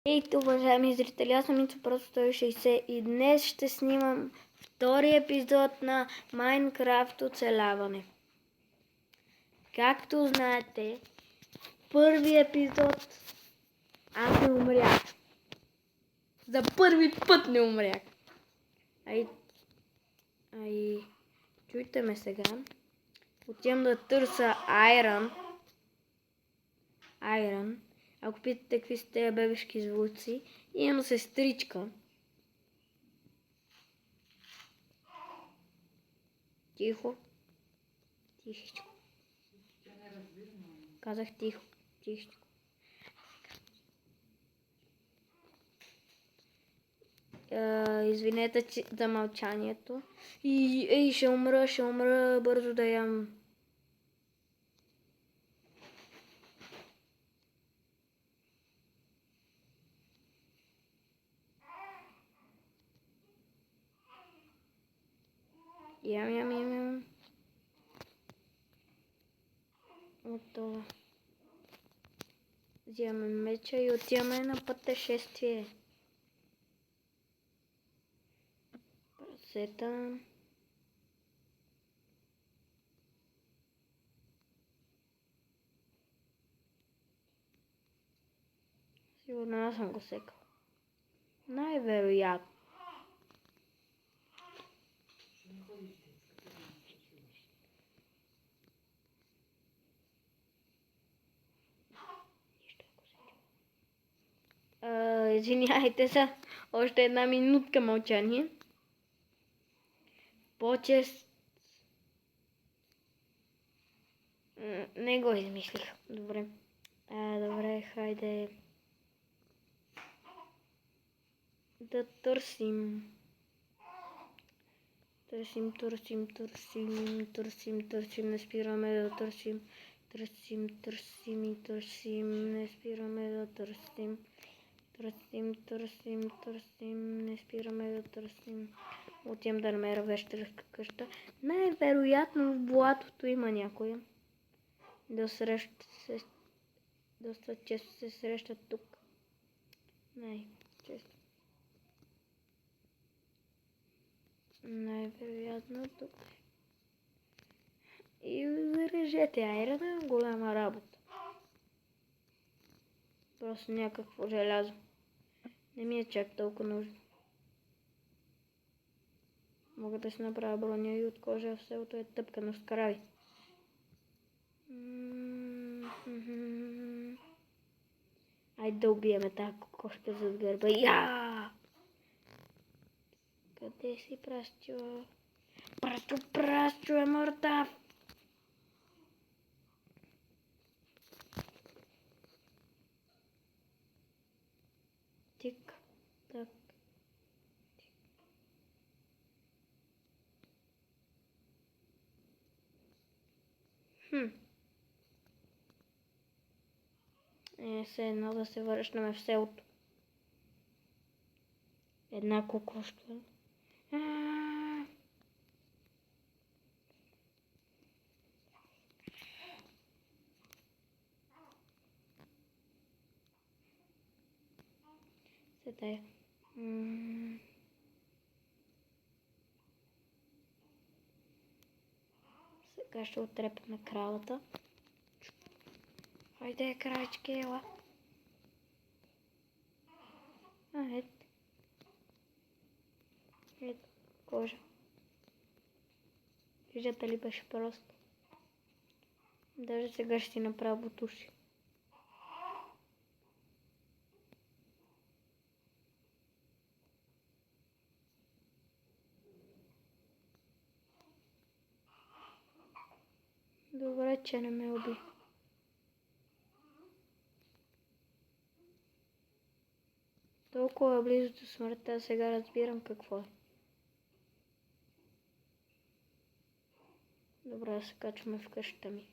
Ейте, уважаеми зрители, аз съм Ицо Просто 160 и днес ще снимам втори епизод на Майнкрафт оцеляване. Както знаете, първи епизод аз не умрях. За първи път не умрях. Ай, чуйте ме сега. Отивам да търся Айрон. Ако питате какви са тези бебешки звуци, имам сестричка. Тихо. Тихичко. Казах тихо. Тихичко. Извинете за мълчанието. Ей, ще умра, бързо да ям. Ям. Готово. Вземаме меча и отиваме на пътешествие. Прасета. Сигурно аз съм го секал. Най-вероятно. Извиняйте за още една минутка мълчание. Почест. Не го измислих. Добре. Добре, хайде. Да търсим. Търсим, не спираме да търсим. Не спираме да търсим. Не спираме да търсим. Отивам да намеря вещерска къща. Най-вероятно в блатото има някоя. Доста често се срещат тук. Най-често. Най-вероятно тук. И зарежете айрона, голяма работа. Просто някакво желязо. Не ми е чак толкова нужно. Мога да си направя броня и от кожа, в селото е тъпкано с крави. Айде да убиеме тази кокошка зад гърба. Я! Къде си, Прасчо? Прасчо е мъртав! Тик, так. Все едно да се връщаме в селото. Една кокошка. Сега ще отрепаме кралата. Хайде, кралички, ела. Ето. Ето, кожа. Виждате ли, беше просто. Даже сега ще си направя бутуши. Добре, че не ме уби. Толкова близо до смъртта, сега разбирам какво е. Добре, да се качваме в къщата ми.